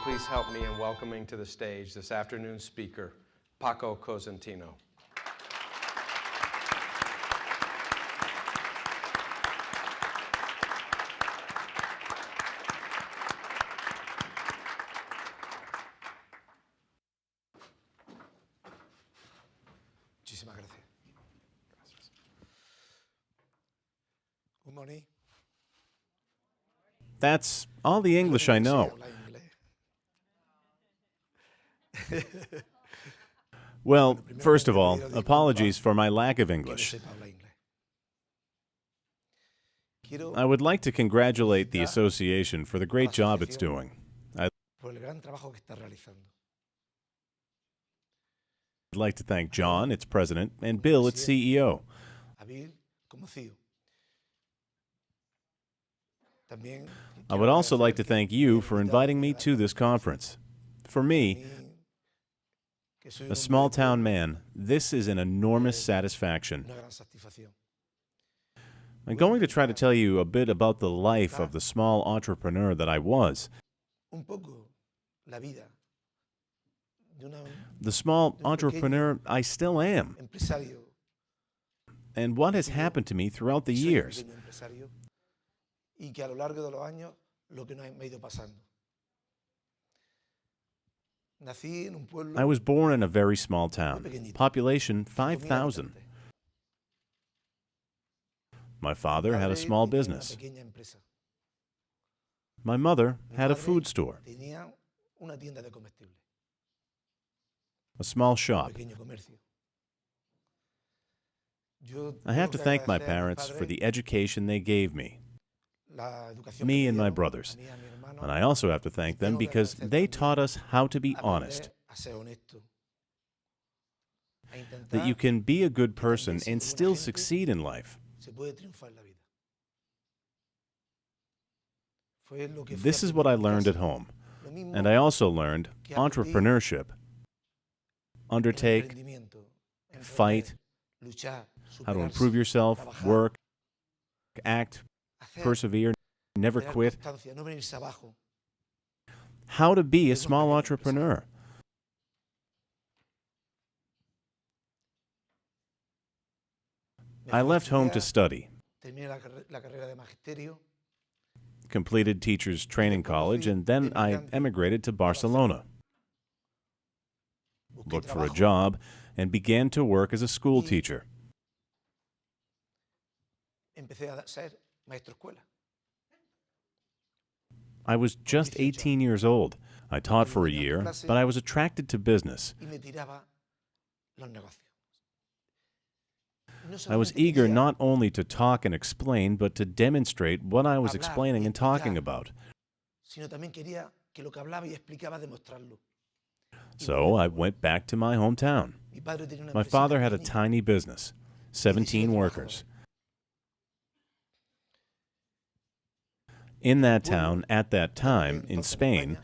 please help me in welcoming to the stage this afternoon's speaker, Paco Cosentino. Muchísimas gracias. Good morning. That's all the English I know. Well, first of all, apologies for my lack of English. I would like to congratulate the association for the great job it's doing. I'd like to thank John, its president, and Bill, its CEO. I would also like to thank you for inviting me to this conference. For me, a small-town man, this is an enormous satisfaction. I'm going to try to tell you a bit about the life of the small entrepreneur that I was. The small entrepreneur I still am. And what has happened to me throughout the years. I was born in a very small town, population 5,000. My father had a small business. My mother had a food store, a small shop. I have to thank my parents for the education they gave me and my brothers. And I also have to thank them because they taught us how to be honest. That you can be a good person and still succeed in life. This is what I learned at home. And I also learned entrepreneurship. Undertake, fight, how to improve yourself, work, act, persevere, never quit. How to be a small entrepreneur. I left home to study, completed teacher's training college, and then I emigrated to Barcelona, looked for a job, and began to work as a school teacher. I was just 18 years old. I taught for a year, but I was attracted to business. I was eager not only to talk and explain, but to demonstrate what I was explaining and talking about. So I went back to my hometown. My father had a tiny business, 17 workers. In that town, at that time, in Spain,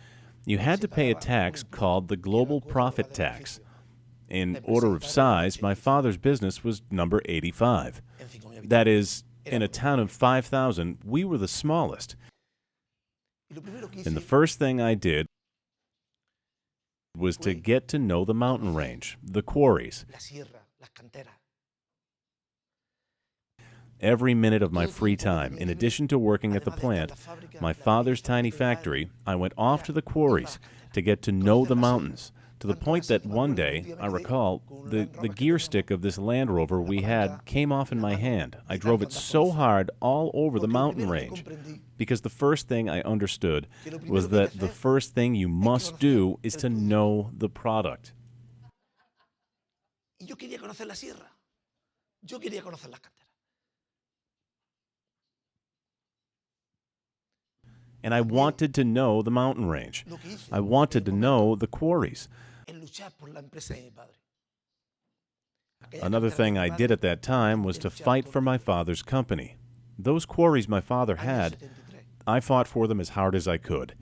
you had to pay a tax called the global profit tax. In order of size, my father's business was number 85. That is, in a town of 5,000, we were the smallest. And the first thing I did was to get to know the mountain range, the quarries. Every minute of my free time, in addition to working at the plant, my father's tiny factory, I went off to the quarries to get to know the mountains, to the point that one day, I recall, the gear stick of this Land Rover we had came off in my hand. I drove it so hard all over the mountain range, because the first thing I understood was that the first thing you must do is to know the product. And I wanted to know the mountain range. I wanted to know the quarries. Another thing I did at that time was to fight for my father's company. Those quarries my father had, I fought for them as hard as I could.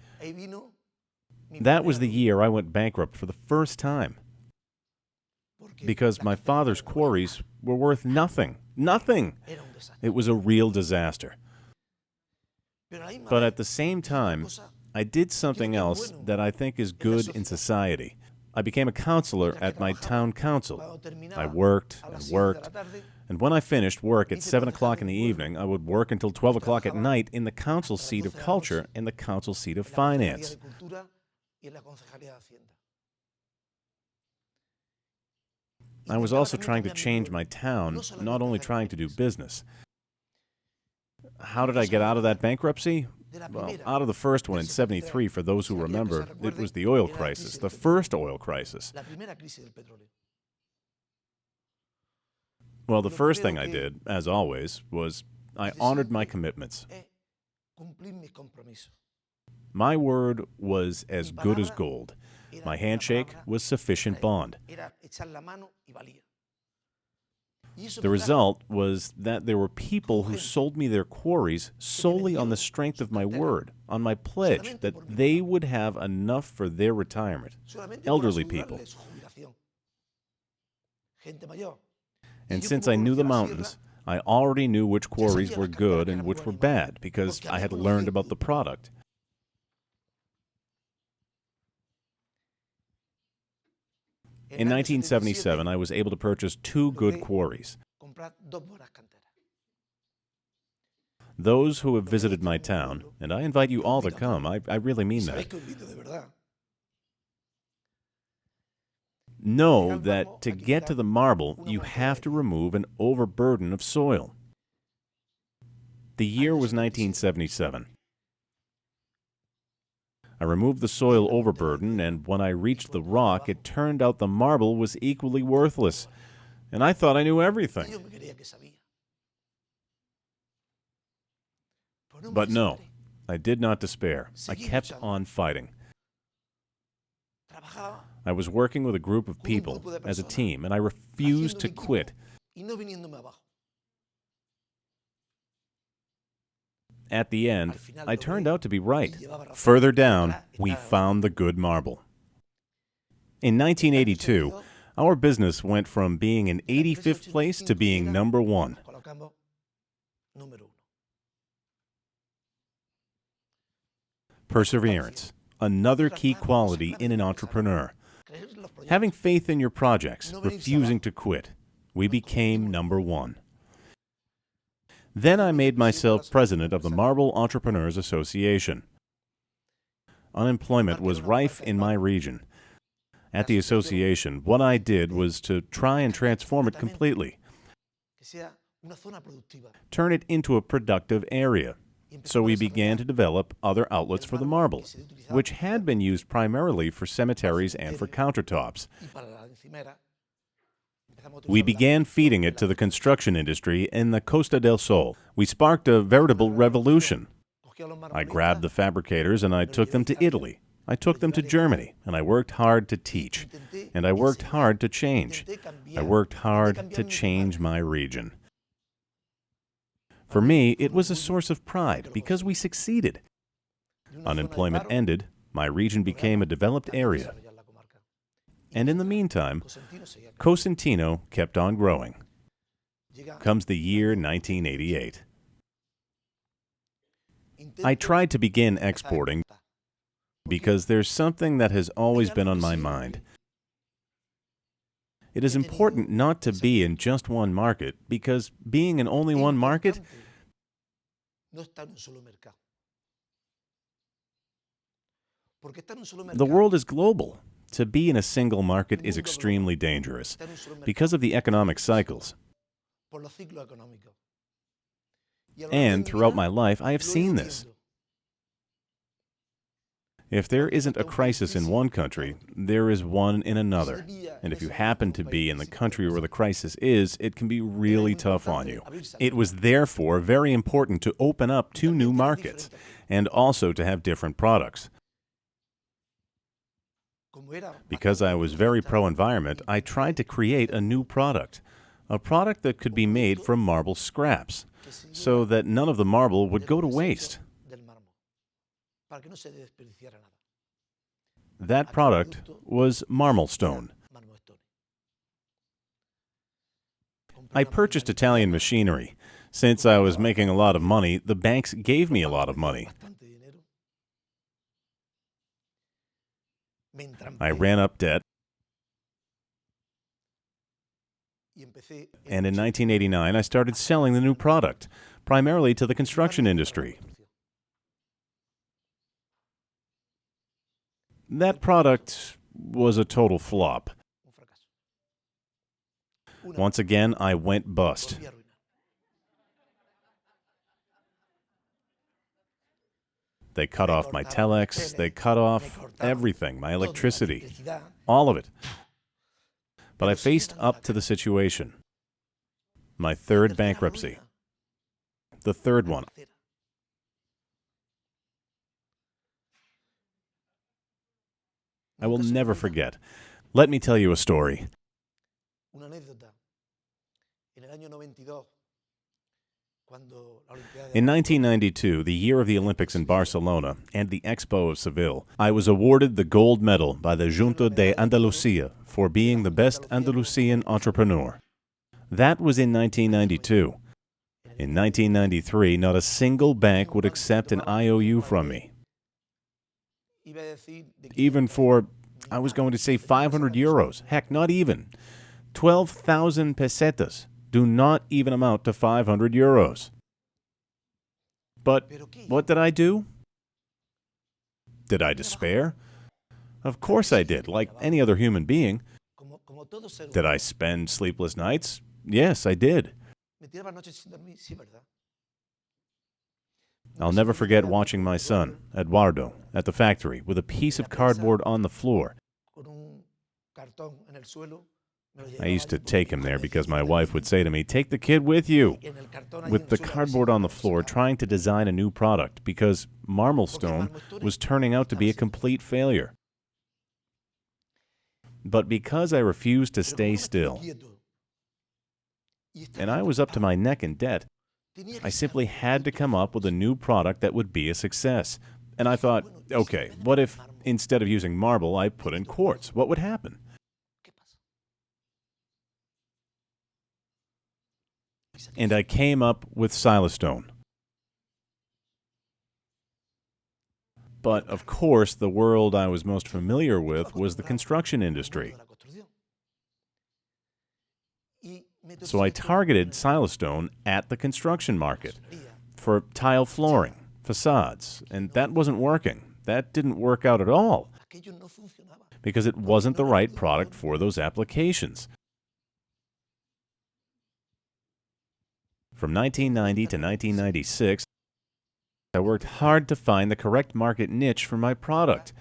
That was the year I went bankrupt for the first time. Because my father's quarries were worth nothing. Nothing! It was a real disaster. But at the same time, I did something else that I think is good in society. I became a counselor at my town council. I worked and worked, and when I finished work at 7 o'clock in the evening, I would work until 12 o'clock at night in the council seat of culture and the council seat of finance. I was also trying to change my town, not only trying to do business. How did I get out of that bankruptcy? Well, out of the first one in '73, for those who remember, it was the oil crisis, the first oil crisis. Well, the first thing I did, as always, was I honored my commitments. My word was as good as gold. My handshake was sufficient bond. The result was that there were people who sold me their quarries solely on the strength of my word, on my pledge that they would have enough for their retirement. Elderly people. And since I knew the mountains, I already knew which quarries were good and which were bad because I had learned about the product. In 1977, I was able to purchase 2 good quarries. Those who have visited my town, and I invite you all to come, I really mean that, know that to get to the marble, you have to remove an overburden of soil. The year was 1977. I removed the soil overburden, and when I reached the rock, it turned out the marble was equally worthless, and I thought I knew everything. But no, I did not despair. I kept on fighting. I was working with a group of people as a team, and I refused to quit. At the end, I turned out to be right. Further down, we found the good marble. In 1982, our business went from being in 85th place to being number 1. Perseverance, another key quality in an entrepreneur. Having faith in your projects, refusing to quit. We became number 1. Then I made myself president of the Marble Entrepreneurs Association. Unemployment was rife in my region. At the association, what I did was to try and transform it completely, turn it into a productive area. So we began to develop other outlets for the marble, which had been used primarily for cemeteries and for countertops. We began feeding it to the construction industry in the Costa del Sol. We sparked a veritable revolution. I grabbed the fabricators and I took them to Italy. I took them to Germany, and I worked hard to teach. And I worked hard to change. I worked hard to change my region. For me, it was a source of pride because we succeeded. Unemployment ended. My region became a developed area. And in the meantime, Cosentino kept on growing. Comes the year 1988. I tried to begin exporting because there's something that has always been on my mind. It is important not to be in just one market because being in only one market the world is global. To be in a single market is extremely dangerous because of the economic cycles. And throughout my life, I have seen this. If there isn't a crisis in one country, there is one in another. And if you happen to be in the country where the crisis is, it can be really tough on you. It was therefore very important to open up 2 new markets and also to have different products. Because I was very pro-environment, I tried to create a new product, a product that could be made from marble scraps, so that none of the marble would go to waste. That product was marble stone. I purchased Italian machinery. Since I was making a lot of money, the banks gave me a lot of money. me entrampé I ran up debt, y empecé and in 1989 I started selling the new product, primarily to the construction industry. That product was a total flop. un fracaso. Una Once again, I went bust. volví a arruinar. They cut off my telex, they cut off everything, my electricity, Electricidad. all of it. But I faced up to the situation. My third bankruptcy, the third one. I will never forget. Let me tell you a story. Una anécdota. En el año 92, cuando la Olimpiada de In 1992, the year of the Olympics in Barcelona and the Expo of Seville, I was awarded the gold medal by the Junta de Andalucía for being the best Andalusian entrepreneur. That was in 1992. In 1993, not a single bank would accept an IOU from me. iba a decir de que Even for, I was going to say 500 euros. Heck, not even. 12,000 pesetas do not even amount to 500 euros. But what did I do? Did I despair? Of course I did, like any other human being. como todo ser Did I spend sleepless nights? Yes, I did. me tiraba noches sin dormir, sí, ¿verdad? I'll never forget watching my son, Eduardo, at the factory with a piece of cardboard on the floor. Con un cartón en el suelo. Me lo I llevaba used to allí take porque him there cada because vez my que wife would say to me, "Take the kid with you," en el cartón allí with en the el suelo, a ver si cardboard on the se floor, va. trying to design a new product because Marmalstone was turning out to be a complete failure. But because I refused to Pero como stay no me quedé still, quieto, y estaba and I was up to my neck in debt, tenía que I simply sacar had to productos come up with a new product that would be a success. And I thought, okay, what if instead of using marble, I put in quartz? What would happen? ¿Qué pasa? And I came up with silestone. But of course, the world I was most familiar with was the construction industry. So I targeted silestone at the construction market for tile flooring, facades, and that wasn't working. That didn't work out at all Aquello no funcionaba. because it wasn't the right product for those applications. From 1990 to 1996, I worked hard to find the correct market niche for my product.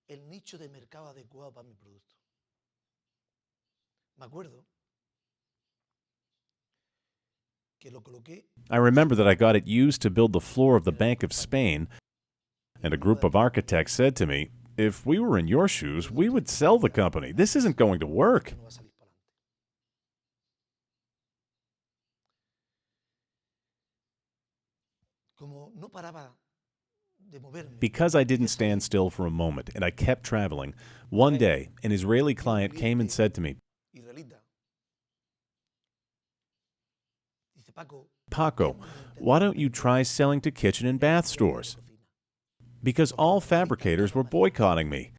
El nicho de mercado adecuado para mi producto. Me acuerdo que lo coloqué I remember that I got it used to build the floor of the Bank of Spain, and a group of architects said to me, "If we were in your shoes, we would sell the company. This isn't going to work." que no va a salir para adelante. Como no paraba de moverme, Because I didn't stand still for a moment and I kept traveling, one day an Israeli client came and said to me, israelita, dice Paco, "Paco, why don't you try selling to kitchen and bath stores?" Because all fabricators were boycotting me.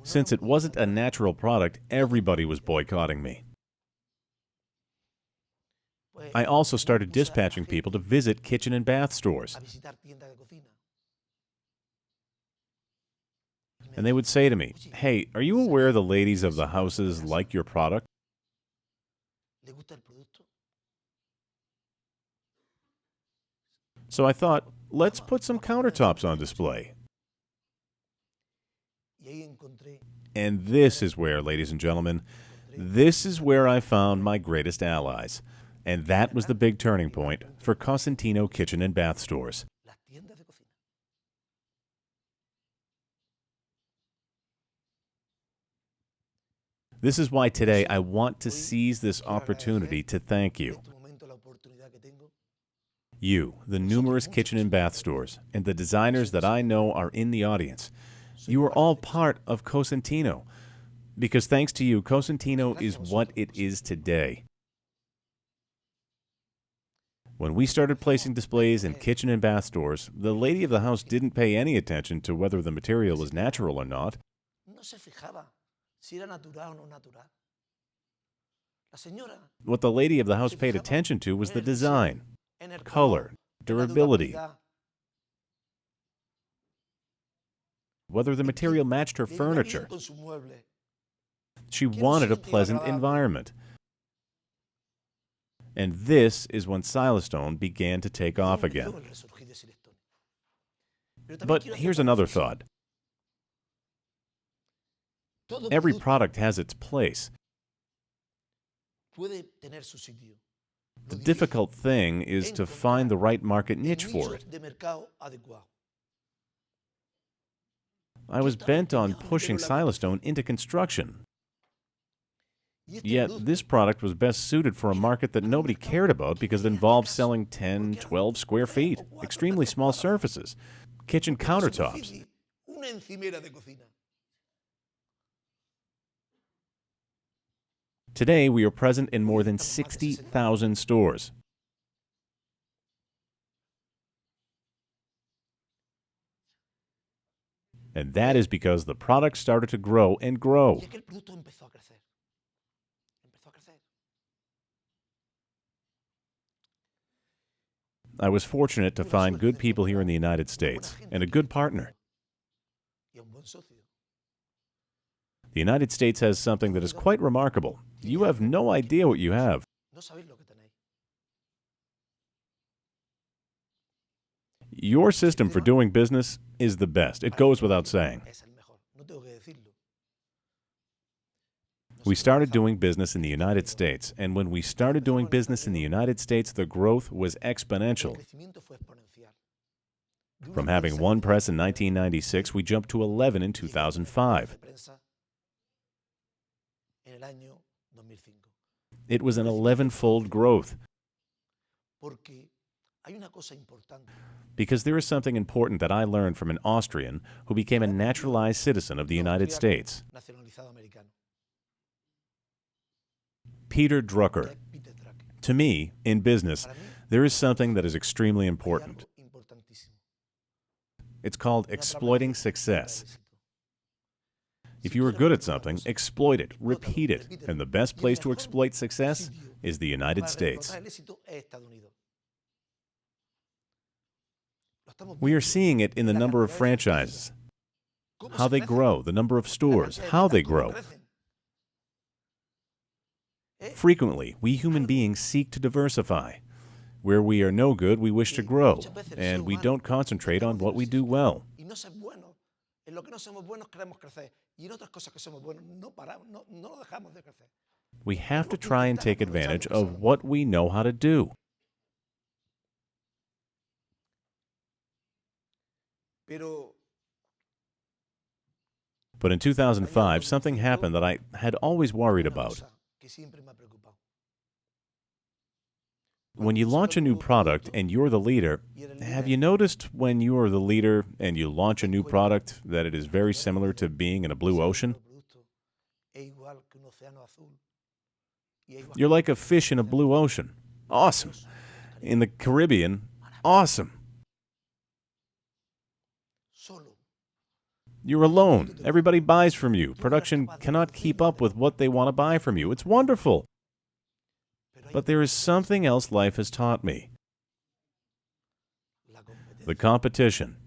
Since it wasn't a natural product, everybody was boycotting me. I also started dispatching people to visit kitchen and bath stores. a visitar tiendas de cocina. And they would say to me, "Hey, are you aware the ladies of the houses like your product?" ¿Le gusta el producto? So I thought, let's put some countertops on display. Y ahí encontré And this is where, ladies and gentlemen, this is where I found my greatest allies. And that was the big turning point for Cosentino kitchen and bath stores. las tiendas de cocina. This is why today I want to seize this opportunity to thank En you. este momento la oportunidad que tengo, You, the numerous kitchen and bath stores, and the designers that I know are in the audience. You are all part of Cosentino. Because thanks to you, Cosentino is what it is today. When we started placing displays in kitchen and bath stores, the lady of the house didn't pay any attention to whether the material was natural or not. no se fijaba si era natural o no natural. La señora What the lady of the house se paid fijaba attention to was en the el design, diseño, en el color, color, en la durability, durabilidad. whether the en que material matched her le iba bien furniture. con su mueble, She que era un wanted a sitio pleasant agradable. environment. And this is when Silestone began to take Y ahí off empezó again. el resurgir de Silestone. Pero también But quiero hacer here's otra another reflexión. thought. Todo Every producto product has its place. puede tener su sitio. The Lo difícil difficult thing is to find the right market el niche for nicho it. de mercado adecuado. I was bent on pushing Silestone into construction. Y este Yet producto this product was best suited for a market that nobody cared about because it involved selling 10, 12 square feet, extremely small surfaces, kitchen porque una countertops. superficie, una encimera de cocina. Today, we are present in more than 60,000 stores. And that is because the product started to grow and grow. Y aquel producto empezó a crecer. Empezó a crecer. I was fortunate to find good people here in the United States and a good partner. Y a un buen socio. The United States has something that is quite remarkable. You have no idea what you have. No sabéis lo que tenéis. Your system for doing business is the best. It goes without saying. Es el mejor. No tengo que decirlo. We started doing business in the United States, and when we started doing business in the United States, the growth was El exponential. crecimiento fue exponencial. De una From having prensa one que press in tenía 1996, we jumped to 11 in 2005. de prensa en el año 2005. It was an 11-fold growth, Porque hay una cosa importante. because there is something important that I learned from an Austrian who became a naturalized citizen of the United States, Nacionalizado americano. Peter Drucker. Peter Drucker. To me, in business, Para mí, there is something that is extremely hay important. algo importantísimo. It's called Una palabra exploiting que significa success. éxito. If Si you are quieres good at lograr una something, cosa, exploit it, explótalo, repeat it, repítelo. and the best Y el place to mejor exploit success sitio is the United para States. explotar el éxito es Estados Unidos. Lo estamos We are viendo seeing it in the en la number of cantidad de franchises, franquicias. Cómo how se they crecen, grow, the number of la stores, cantidad de how ventas, they cómo grow. crecen. Frequently, we human beings seek to diversify. Where we are no good, we wish to grow, Muchas veces el ser and we humano don't concentrate on intentamos what we do well. diversificar y no ser buenos. En lo que no somos buenos queremos crecer. Y en otras cosas que somos buenos no paramos, no lo dejamos de crecer. We have to try and take advantage of what we know how to do. Pero But in 2005, something happened that I had always worried una about. cosa que siempre me ha preocupado. When you launch a new product and you're the leader, have you noticed when you are the leader and you launch a new product that it is very similar to being in a blue ocean? Es igual que un océano azul. Y es igual You're like a fish in a blue ocean. Awesome. In the Caribbean, awesome. solo. You're alone. Everybody buys from you. Production cannot keep up with what they want to buy from you. It's wonderful. Pero hay But there is something else life has taught me. la competencia. The competition.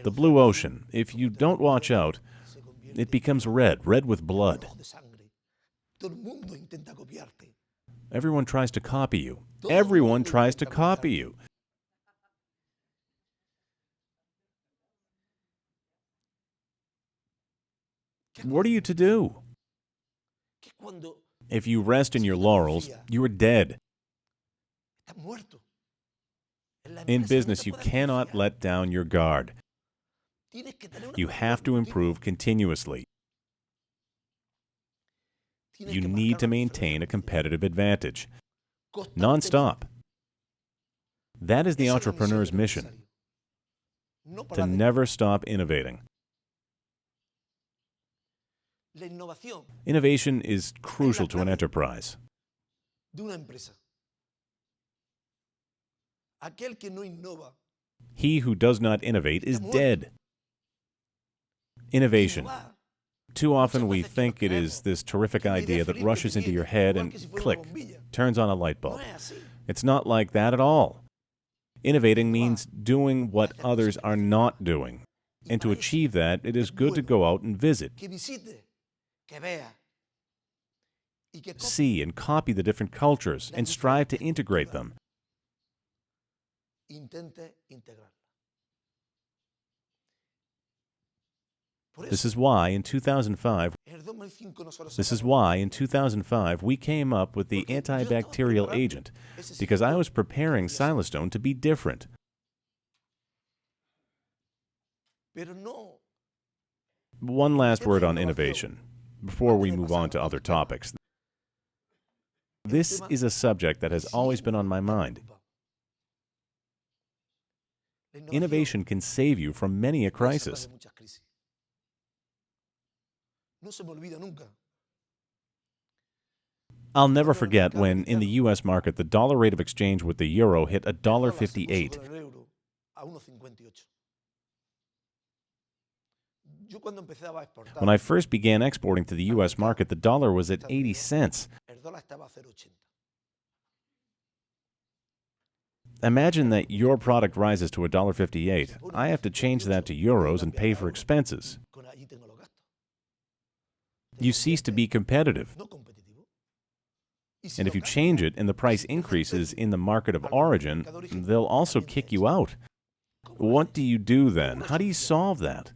The blue ocean, if you don't watch out, Se convierte it becomes red with blood. rojo de sangre. Todo el mundo intenta copiarte. Everyone tries to copy you. Everyone tries to copy you. What are you to do? Que cuando If you rest in your laurels, you are dead. estás muerto. En la In empresa no business, te you puedes cannot confiar. let down your guard. Tienes que tener una You have to confianza improve continua. continuously. Tienes You que need marcar to una maintain a diferencia competitive advantage. constantemente. Non-stop. That is the Esa es la entrepreneur's misión del mission, empresario. No to parar de never stop innovating. La innovación Innovation is crucial to an enterprise. de una empresa. Aquel que no innova He who does not innovate is dead. Innovation. Too often we think it is this terrific idea that rushes into your head and click, turns on a light bulb. It's not like that at all. Innovating means doing what others are not doing. And to achieve that, it is good to go out and visit, see and copy the different cultures, and strive to integrate them. This is why in 2005 we came up with the antibacterial agent, because I was preparing silestone to be different. One last word on innovation, before we move on to other topics. This is a subject that has always been on my mind. Innovation can save you from many a crisis. I'll never forget when, in the U.S. market, the dollar rate of exchange with the euro hit $1.58. When I first began exporting to the U.S. market, the dollar was at 80 cents. Imagine that your product rises to $1.58. I have to change that to euros and pay for expenses. You cease to be competitive. And if you change it and the price increases in the market of origin, they'll also kick you out. What do you do then? How do you solve that?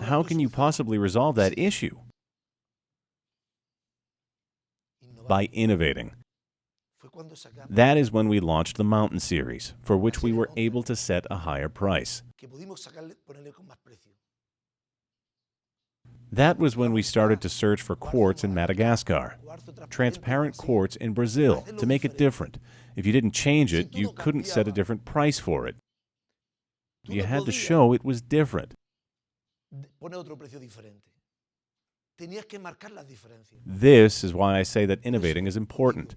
How can you possibly resolve that issue? By innovating. That is when we launched the Mountain series, for which we were able to set a higher price. That was when we started to search for quartz in Madagascar, transparent quartz in Brazil, to make it different. If you didn't change it, you couldn't set a different price for it. You had to show it was different. This is why I say that innovating is important.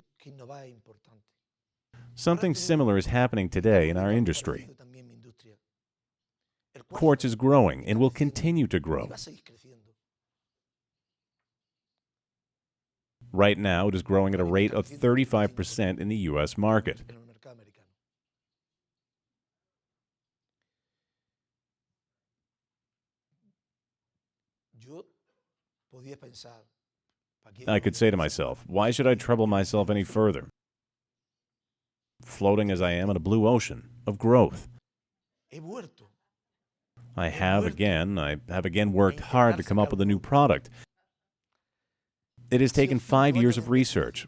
Something similar is happening today in our industry. Quartz is growing and will continue to grow. Right now, it is growing at a rate of 35% in the U.S. market. I could say to myself, why should I trouble myself any further? Floating as I am in a blue ocean of growth. I have again worked hard to come up with a new product. It has taken 5 years of research.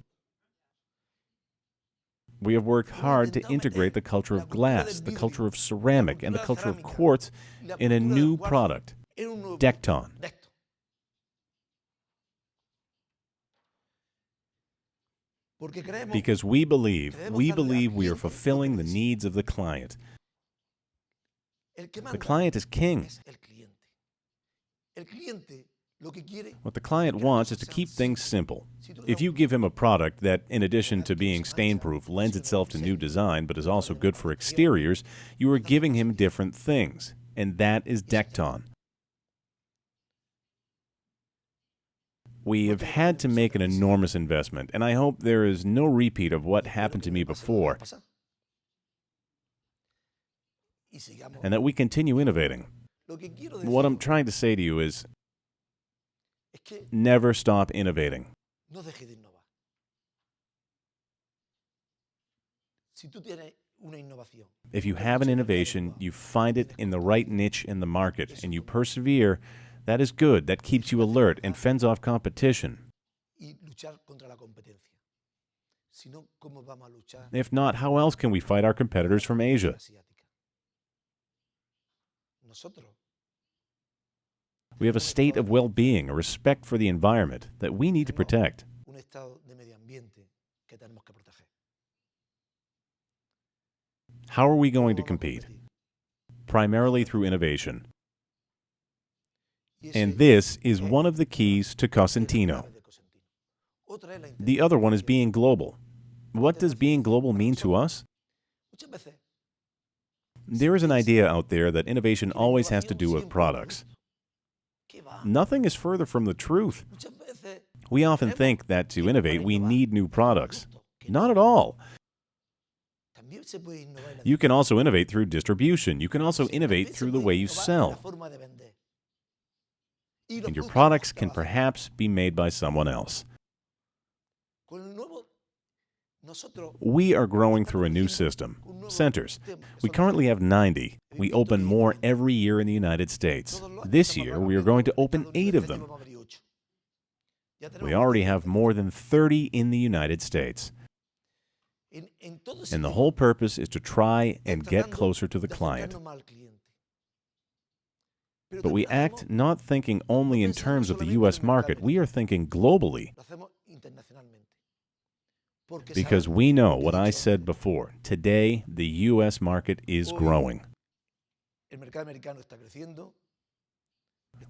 We have worked hard to integrate the culture of glass, the culture of ceramic, and the culture of quartz in a new product, Decton. Because we believe we are fulfilling the needs of the client. The client is king. What the client wants is to keep things simple. If you give him a product that, in addition to being stain-proof, lends itself to new design but is also good for exteriors, you are giving him different things, and that is Decton. We have had to make an enormous investment, and I hope there is no repeat of what happened to me before, and that we continue innovating. What I'm trying to say to you is, never stop innovating. If you have an innovation, you find it in the right niche in the market, and you persevere, that is good. That keeps you alert and fends off competition. If not, how else can we fight our competitors from Asia? We have a state of well-being, a respect for the environment that we need to protect. How are we going to compete? Primarily through innovation. And this is one of the keys to Cosentino. The other one is being global. What does being global mean to us? There is an idea out there that innovation always has to do with products. Nothing is further from the truth. Muchas veces We often think that to innovate, we need new products. Not at all. también se puede innovar en la You can also innovate through distribution. You can also innovate también se through the puede way you innovar en la sell. forma de vender. Y los And your productos products can trabajan. perhaps be made by someone else. Con el nuevo, nosotros We are growing through a new system. Centers. We currently have 90. We open more every year in the United States. This year, we are going to open 8 of them. We already have more than 30 in the United States. And the whole purpose is to try and get closer to the client. But we act not thinking only in terms of the U.S. market. We are thinking globally because we know what I said before. Today, the U.S. market is growing.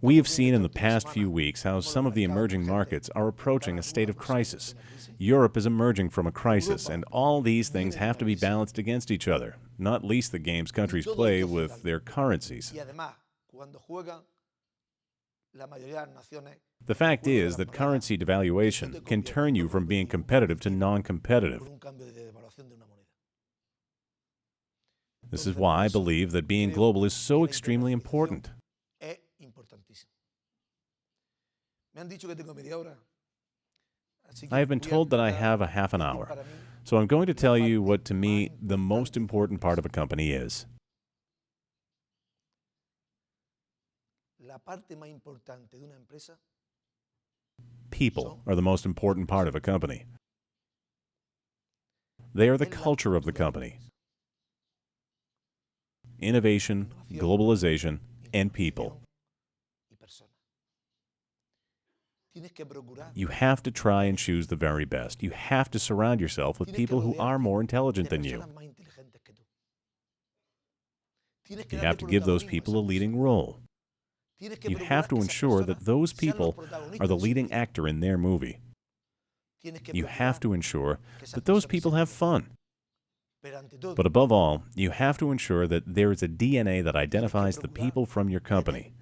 We have seen in the past few weeks how some of the emerging markets are approaching a state of crisis. Europe is emerging from a crisis, and all these things have to be balanced against each other, not least the games countries play with their currencies. The fact is that currency devaluation can turn you from being competitive to non-competitive. This is why I believe that being global is so extremely important. I have been told that I have a half an hour, so I'm going to tell you what to me the most important part of a company is. People are the most important part of a company. They are the culture of the company. Innovation, globalization, and people. You have to try and choose the very best. You have to surround yourself with people who are more intelligent than you. You have to give those people a leading role. You have to ensure that those people are the leading actor in their movie. You have to ensure that those people have fun. But above all, you have to ensure that there is a DNA that identifies the people from your company.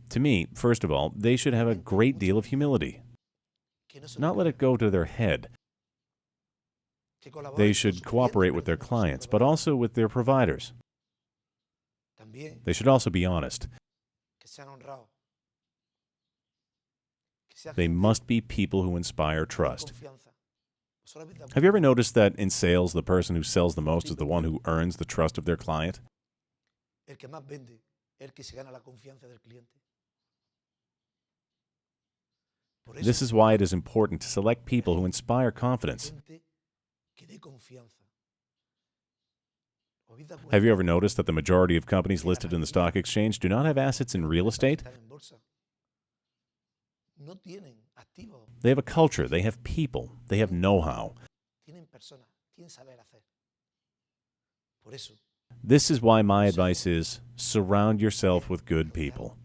To me, first of all, they should have a great deal of humility. Not let it go to their head. They should cooperate with their clients, but also with their providers. They should also be honest. They must be people who inspire trust. Have you ever noticed that in sales, the person who sells the most is the one who earns the trust of their client? This is why it is important to select people who inspire confidence. Have you ever noticed that the majority of companies listed in the stock exchange do not have assets in real estate? They have a culture, they have people, they have know-how. This is why my advice is, surround yourself with good people.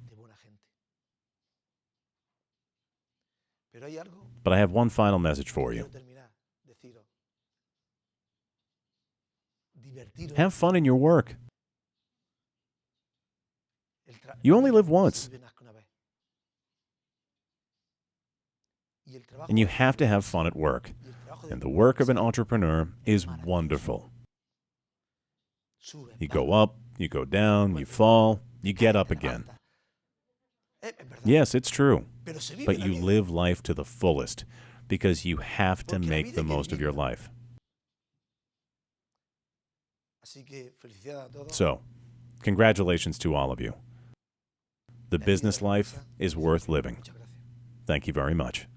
But I have one final message for you. Have fun in your work. You only live once. And you have to have fun at work. And the work of an entrepreneur is wonderful. You go up, you go down, you fall, you get up again. Yes, it's true. But you live life to the fullest because you have to make the most of your life. So, congratulations to all of you. The business life is worth living. Thank you very much.